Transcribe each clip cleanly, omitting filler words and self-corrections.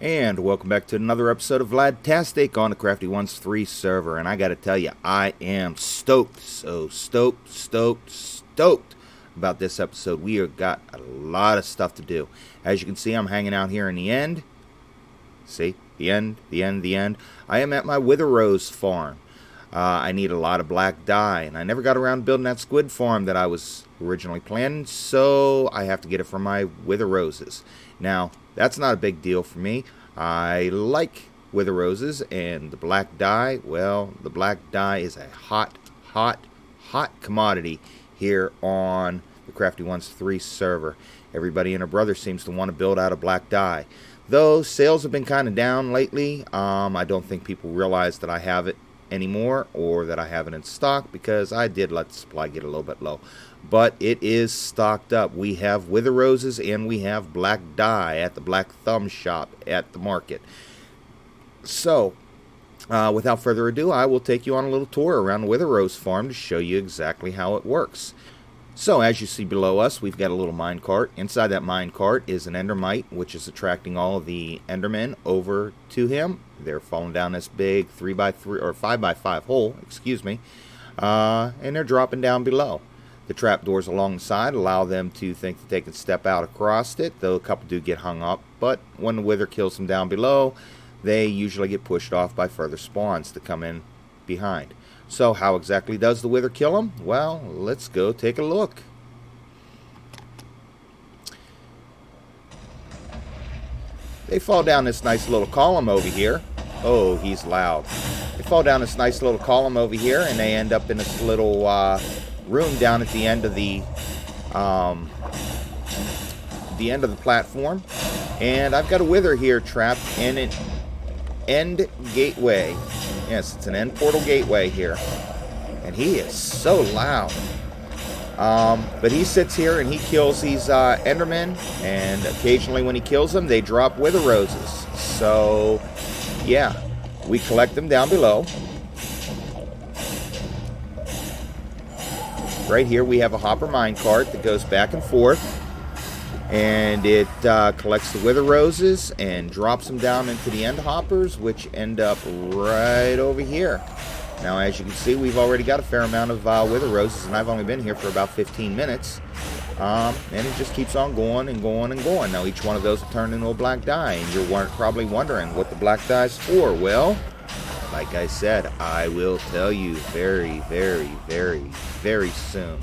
And welcome back to another episode of Vladtactic on the Crafty Ones 3 server. And I gotta tell you, I am stoked. So stoked about this episode. We have got a lot of stuff to do. As you can see, I'm hanging out here in the end. See? The end. I am at my Wither Rose farm. I need a lot of black dye, and I never got around to building that squid farm that I was originally planning, so I have to get it from my Wither Roses. Now, that's not a big deal for me. I like Wither Roses, and the black dye, well, the black dye is a hot commodity here on the Crafty Ones 3 server. Everybody and her brother seems to want to build out of black dye. Though sales have been kind of down lately, I don't think people realize that I have it anymore or that I have it in stock, because I did let the supply get a little bit low. But it is stocked up. We have Wither Roses and we have black dye at the Black Thumb shop at the market. So, without further ado, I will take you on a little tour around the Wither Rose farm to show you exactly how it works. So, as you see below us, we've got a little minecart. Inside that minecart is an endermite, which is attracting all of the endermen over to him. They're falling down this big 3x3 or 5x5 hole, and they're dropping down below. The trapdoors along the side allow them to think that they can step out across it, though a couple do get hung up. But when the wither kills them down below, they usually get pushed off by further spawns to come in behind. So how exactly does the wither kill them? Well, let's go take a look. They fall down this nice little column over here. Oh, he's loud. They fall down this nice little column over here, and they end up in this little room down at the end of the platform. And I've got a wither here trapped in an end gateway. Yes, it's an end portal gateway here. And he is so loud. But he sits here and he kills these endermen. And occasionally when he kills them, they drop Wither Roses. So, yeah, we collect them down below. Right here we have a hopper minecart that goes back and forth. And it collects the Wither Roses and drops them down into the end hoppers, which end up right over here. Now, as you can see, we've already got a fair amount of Wither Roses, and I've only been here for about 15 minutes. And it just keeps on going and going and going. Now, each one of those will turn into a black dye, and you're probably wondering what the black dye is for. Well, like I said, I will tell you very soon.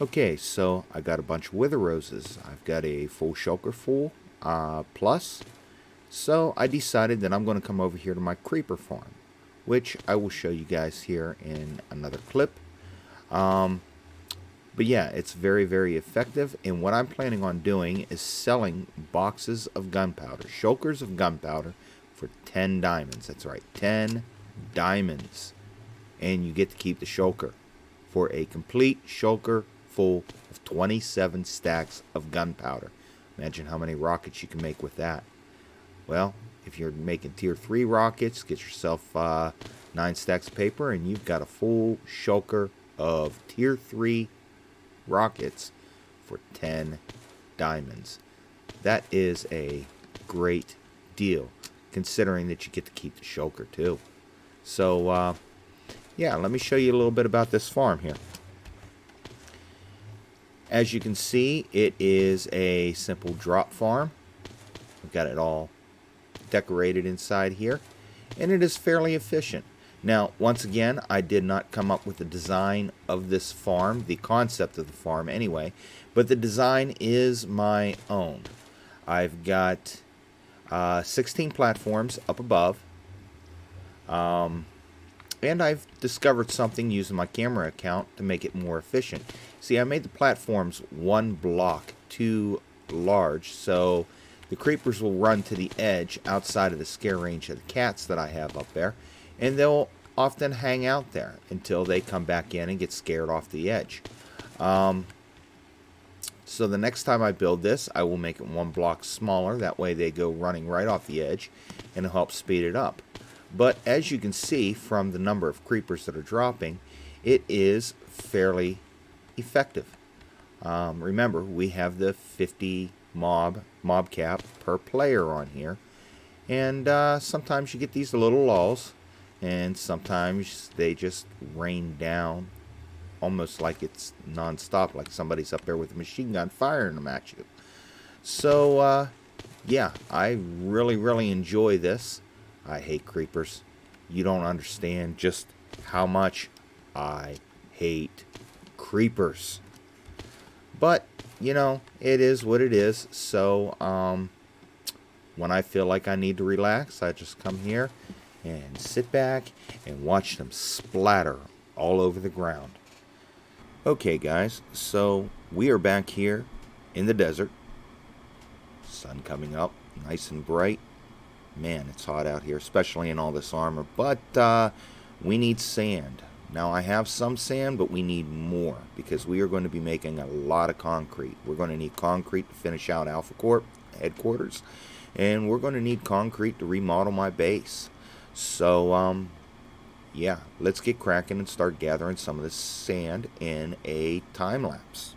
Okay, so I got a bunch of Wither Roses. I've got a full shulker full plus. So I decided that I'm going to come over here to my creeper farm, which I will show you guys here in another clip. But yeah, it's very effective. And what I'm planning on doing is selling boxes of gunpowder, shulkers of gunpowder, for 10 diamonds. That's right, 10 diamonds. And you get to keep the shulker for a complete shulker full of 27 stacks of gunpowder. Imagine how many rockets you can make with that. Well, if you're making tier 3 rockets, get yourself 9 stacks of paper and you've got a full shulker of tier 3 rockets for 10 diamonds. That is a great deal, considering that you get to keep the shulker too. So yeah, let me show you a little bit about this farm here. As you can see, it is a simple drop farm. We've got it all decorated inside here, and it is fairly efficient. Now, once again, I did not come up with the design of this farm, the concept of the farm anyway, but the design is my own. I've got 16 platforms up above, and I've discovered something using my camera account to make it more efficient. See, I made the platforms one block too large, so the creepers will run to the edge outside of the scare range of the cats that I have up there, and they'll often hang out there until they come back in and get scared off the edge. So the next time I build this, I will make it one block smaller. That way they go running right off the edge, and it'll help speed it up. But as you can see from the number of creepers that are dropping, it is fairly effective. Remember, we have the 50 mob cap per player on here, And sometimes you get these little lulls, and sometimes they just rain down almost like it's non-stop, like somebody's up there with a machine gun firing them at you. So yeah, I really enjoy this. I hate creepers. You don't understand just how much I hate creepers. But, you know, it is what it is. So when I feel like I need to relax, I just come here and sit back and watch them splatter all over the ground. Okay guys, so we are back here in the desert. Sun coming up, nice and bright. Man, it's hot out here, especially in all this armor. But we need sand. Now I have some sand, but we need more because we are going to be making a lot of concrete. We're going to need concrete to finish out Alpha Corp headquarters. And we're going to need concrete to remodel my base. So, yeah, let's get cracking and start gathering some of this sand in a time lapse.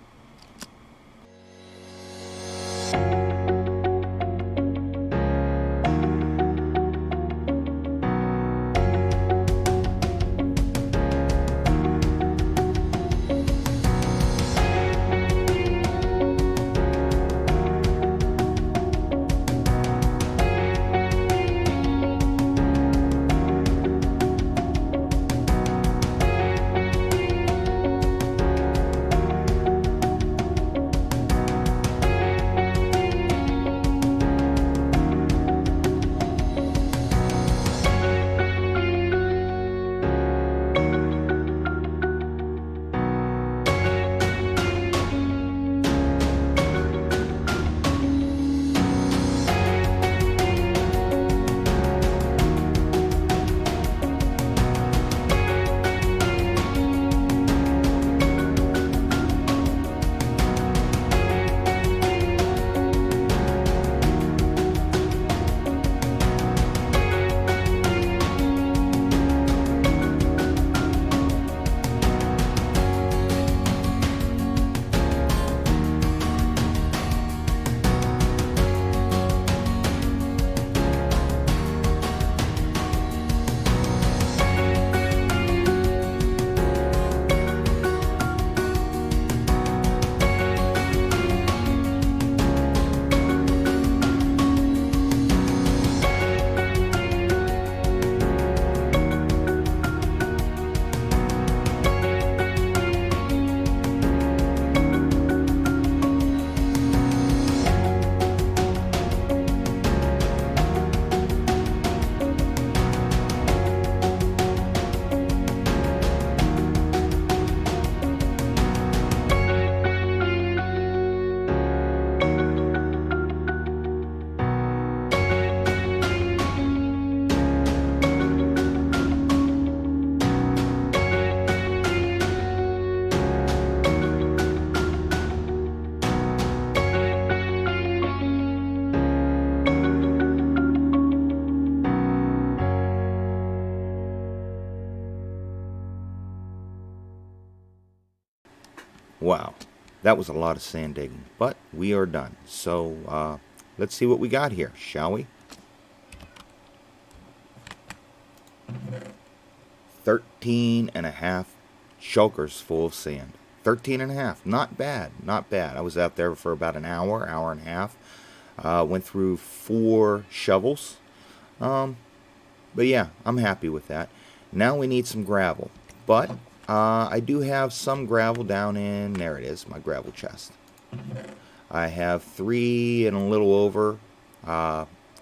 Wow, that was a lot of sand digging, but we are done. So let's see what we got here, shall we? 13.5 shulkers full of sand. 13.5, not bad, not bad. I was out there for about an hour, hour and a half. Went through 4 shovels. But yeah, I'm happy with that. Now we need some gravel, but I do have some gravel down in, there it is, my gravel chest. I have 3 and a little over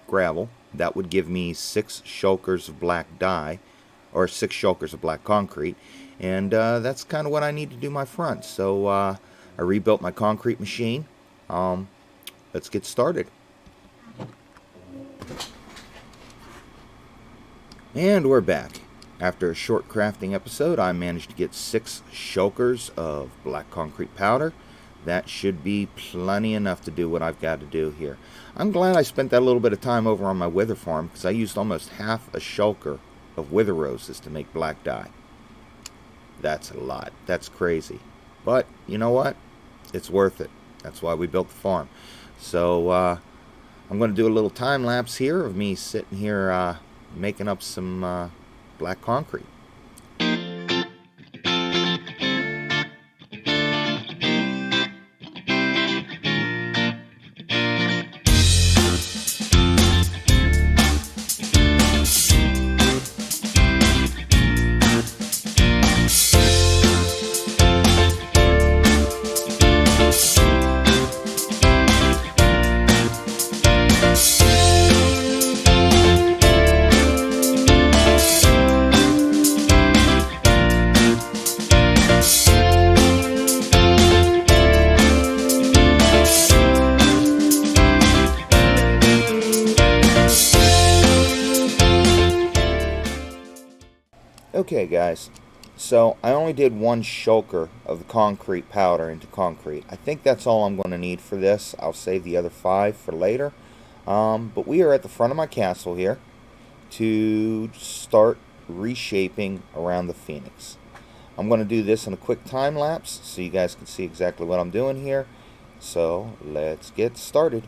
gravel. That would give me 6 shulkers of black dye, or 6 shulkers of black concrete, and that's kind of what I need to do my front. So I rebuilt my concrete machine. Let's get started. And we're back. After a short crafting episode, I managed to get 6 shulkers of black concrete powder. That should be plenty enough to do what I've got to do here. I'm glad I spent that little bit of time over on my wither farm, because I used almost half a shulker of wither roses to make black dye. That's a lot. That's crazy. But, you know what? It's worth it. That's why we built the farm. So, I'm going to do a little time lapse here of me sitting here making up some black concrete. Okay guys, so I only did one shulker of the concrete powder into concrete. I think that's all I'm going to need for this. I'll save the other 5 for later. But we are at the front of my castle here to start reshaping around the phoenix. I'm going to do this in a quick time lapse so you guys can see exactly what I'm doing here. So let's get started.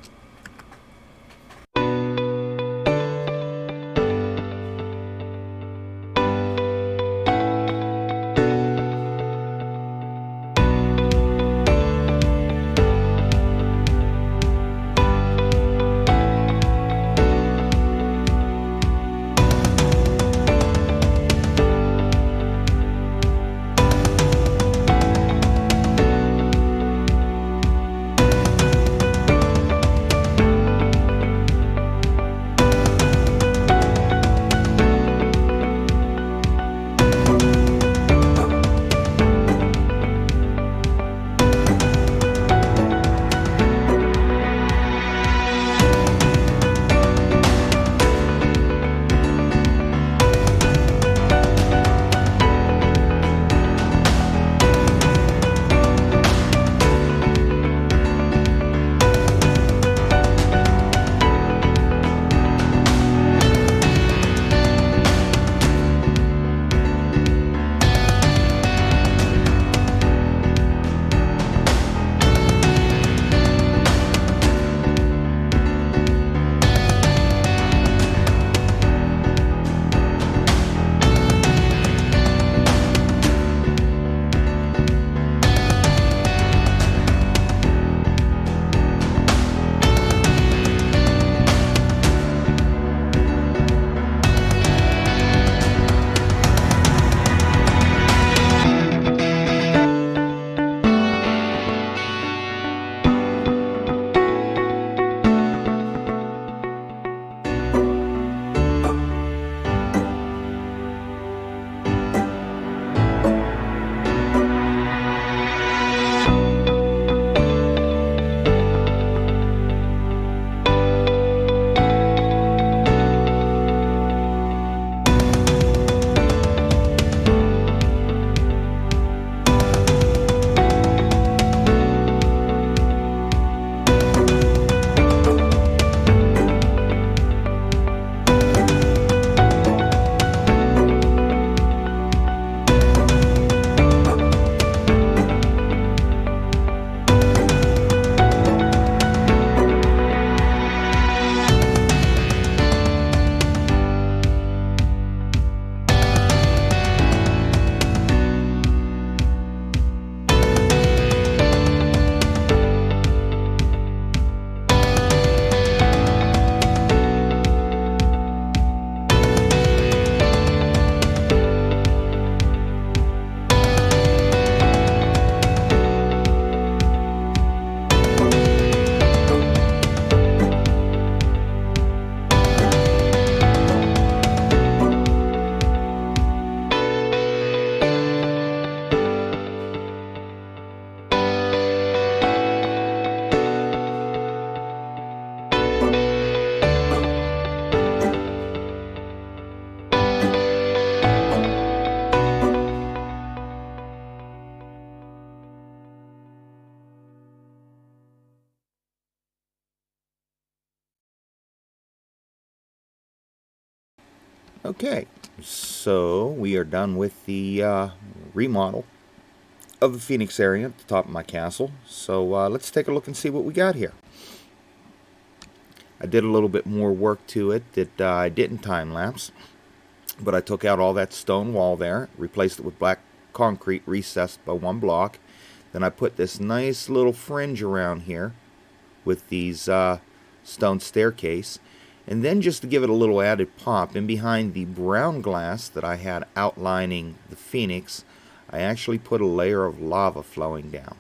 Okay, so we are done with the remodel of the Phoenix area at the top of my castle. So let's take a look and see what we got here. I did a little bit more work to it that I didn't time-lapse. But I took out all that stone wall there, replaced it with black concrete recessed by 1 block. Then I put this nice little fringe around here with these stone staircase. And then just to give it a little added pop, in behind the brown glass that I had outlining the phoenix, I actually put a layer of lava flowing down.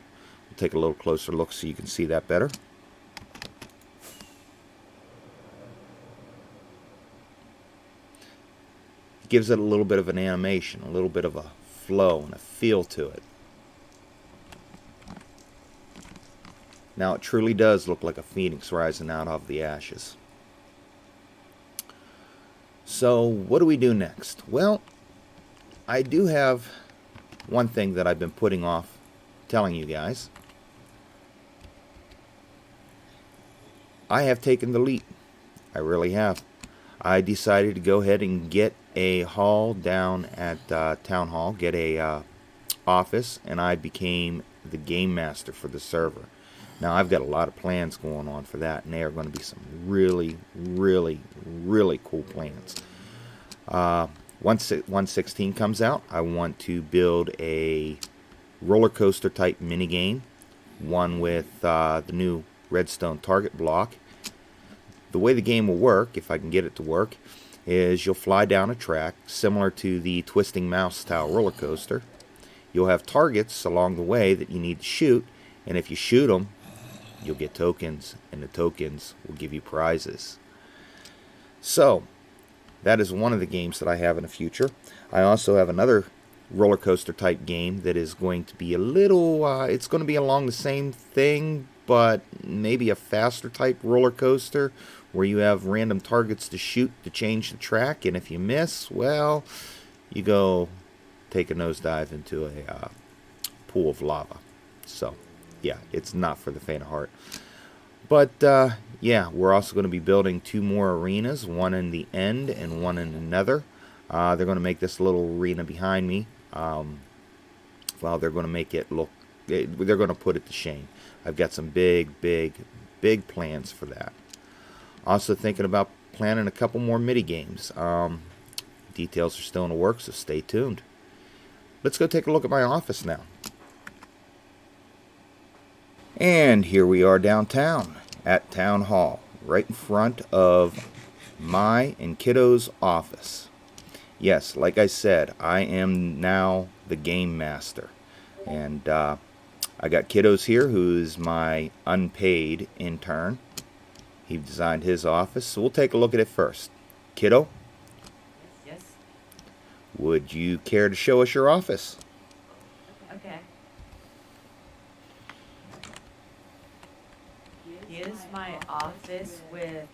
We'll take a little closer look so you can see that better. Gives it a little bit of an animation, a little bit of a flow and a feel to it. Now it truly does look like a phoenix rising out of the ashes. So what do we do next? Well, I do have one thing that I've been putting off telling you guys. I have taken the leap. I really have. I decided to go ahead and get a hall down at Town Hall, get a office, and I became the game master for the server. Now I've got a lot of plans going on for that, and they are going to be some really, really, really cool plans. Once 1.16 comes out, I want to build a roller coaster type mini game, one with the new redstone target block. The way the game will work, if I can get it to work, is you'll fly down a track similar to the twisting mouse style roller coaster. You'll have targets along the way that you need to shoot, and if you shoot them, you'll get tokens, and the tokens will give you prizes. So that is one of the games that I have in the future. I also have another roller coaster type game that is going to be a little, it's going to be along the same thing, but maybe a faster type roller coaster where you have random targets to shoot to change the track, and if you miss, well, you go take a nosedive into a pool of lava. So yeah, it's not for the faint of heart. But yeah, we're also going to be building 2 more arenas, one in the end and one in the nether. They're going to make this little arena behind me. Well, they're going to make it look, they're going to put it to shame. I've got some big plans for that. Also thinking about planning a couple more mini games. Details are still in the works, so stay tuned. Let's go take a look at my office now. And here we are downtown at Town Hall, right in front of my and Kiddo's office. Yes, like I said, I am now the game master. And I got Kiddo's here, who's my unpaid intern. He designed his office, so we'll take a look at it first. Kiddo? Yes? Would you care to show us your office? Okay. Here's my office with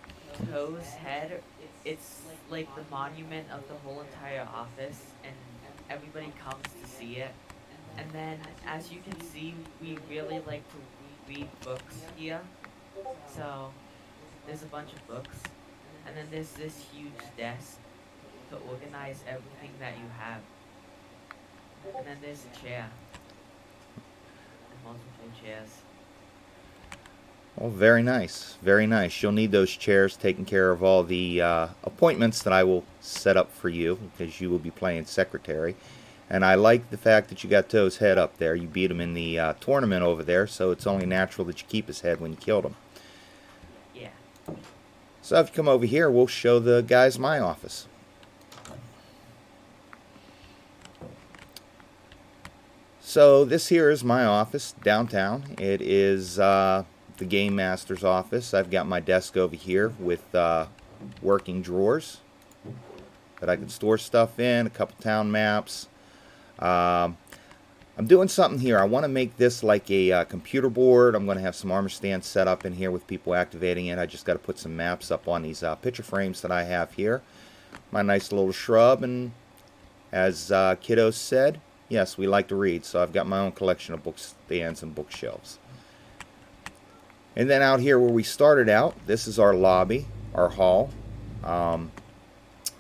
Toe's head. It's like the monument of the whole entire office, and everybody comes to see it. And then, as you can see, we really like to read books here. So, there's a bunch of books. And then there's this huge desk to organize everything that you have. And then there's a chair. And multiple chairs. Oh, very nice. Very nice. You'll need those chairs taking care of all the appointments that I will set up for you, because you will be playing secretary. And I like the fact that you got Toe's head up there. You beat him in the tournament over there, so it's only natural that you keep his head when you killed him. Yeah. So if you come over here, we'll show the guys my office. So this here is my office downtown. It is the Game Master's office. I've got my desk over here with working drawers that I can store stuff in, a couple town maps. I'm doing something here. I want to make this like a computer board. I'm going to have some armor stands set up in here with people activating it. I just got to put some maps up on these picture frames that I have here. My nice little shrub, and as Kiddo said, yes, we like to read, so I've got my own collection of book stands and bookshelves. And then out here where we started out, this is our lobby, our hall.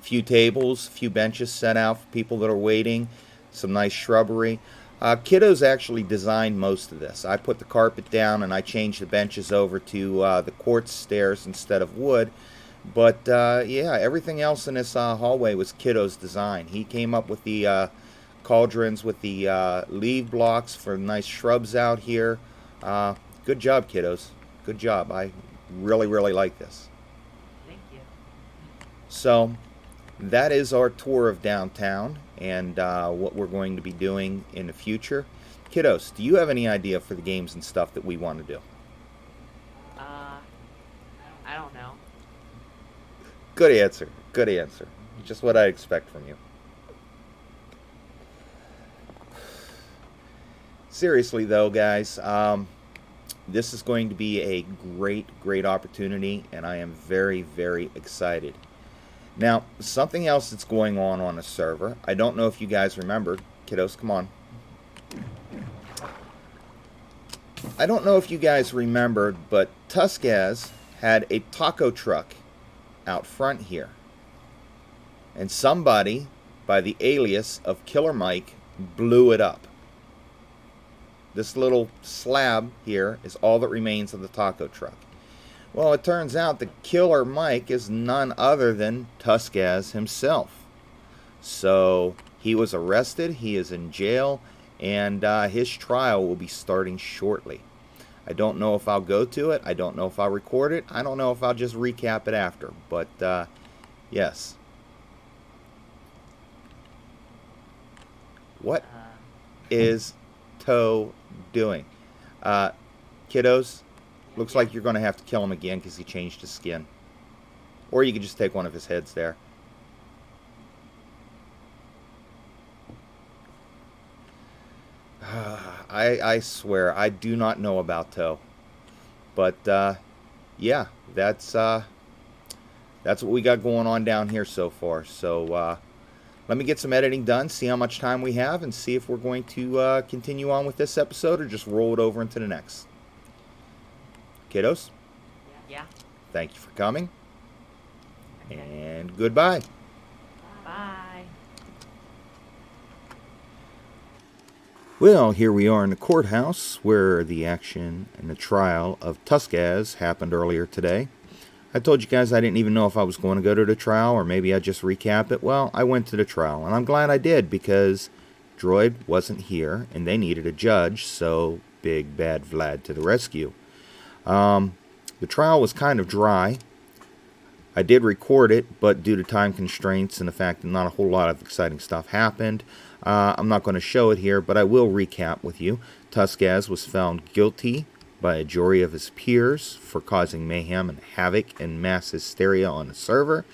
Few tables, few benches set out for people that are waiting. Some nice shrubbery. Kiddos actually designed most of this. I put the carpet down and I changed the benches over to the quartz stairs instead of wood. But yeah, everything else in this hallway was Kiddo's design. He came up with the cauldrons with the leaf blocks for nice shrubs out here. Good job, kiddos. Good job. I really, really like this. Thank you. So that is our tour of downtown and what we're going to be doing in the future. Kiddos, do you have any idea for the games and stuff that we want to do? I don't know. Good answer. Good answer. Just what I expect from you. Seriously though, guys, this is going to be a great opportunity, and I am very excited. Now, something else that's going on the server, I don't know if you guys remember. Kiddos, come on. I don't know if you guys remembered, but Tuskaz had a taco truck out front here. And somebody, by the alias of Killer Mike, blew it up. This little slab here is all that remains of the taco truck. Well, it turns out that Killer Mike is none other than Tuskaz himself. So he was arrested, he is in jail, and his trial will be starting shortly. I don't know if I'll go to it, I don't know if I'll record it, I don't know if I'll just recap it after, but yes. What is Toe doing? Kiddos, looks like you're going to have to kill him again because he changed his skin. Or you could just take one of his heads there. I swear, I do not know about Toe. But, yeah, that's what we got going on down here so far. So, let me get some editing done, see how much time we have, and see if we're going to continue on with this episode or just roll it over into the next. Kiddos? Yeah. Thank you for coming. Okay. And goodbye. Bye. Well, here we are in the courthouse where the action and the trial of Tuskaz happened earlier today. I told you guys I didn't even know if I was going to go to the trial or maybe I'd just recap it. Well, I went to the trial, and I'm glad I did because Droid wasn't here and they needed a judge, so big bad Vlad to the rescue. The trial was kind of dry. I did record it, but due to time constraints and the fact that not a whole lot of exciting stuff happened, I'm not going to show it here, but I will recap with you. Tuskaz was found guilty by a jury of his peers for causing mayhem and havoc and mass hysteria on the server,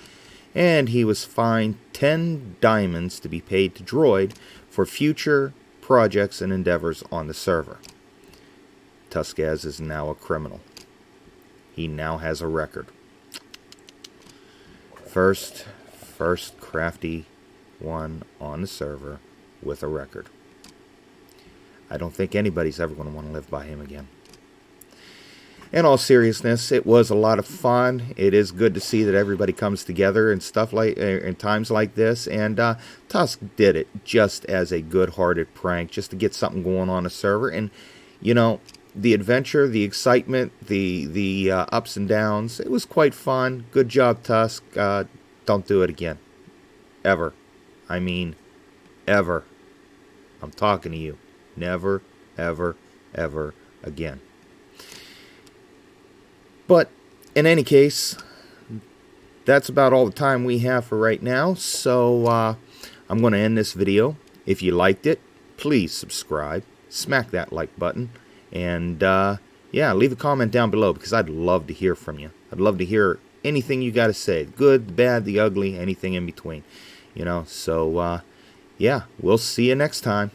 and he was fined 10 diamonds to be paid to Droid for future projects and endeavors on the server. Tuskaz is now a criminal. He now has a record. First crafty one on the server with a record. I don't think anybody's ever going to want to live by him again. In all seriousness, it was a lot of fun. It is good to see that everybody comes together and stuff like in times like this. And Tusk did it just as a good-hearted prank, just to get something going on the server. And you know, the adventure, the excitement, the ups and downs, it was quite fun. Good job, Tusk. Don't do it again, ever. I mean, ever. I'm talking to you. Never, ever, ever again. But in any case, that's about all the time we have for right now. So I'm going to end this video. If you liked it, please subscribe. Smack that like button. And yeah, leave a comment down below because I'd love to hear from you. I'd love to hear anything you got to say. Good, the bad, the ugly, anything in between. You know, so yeah, we'll see you next time.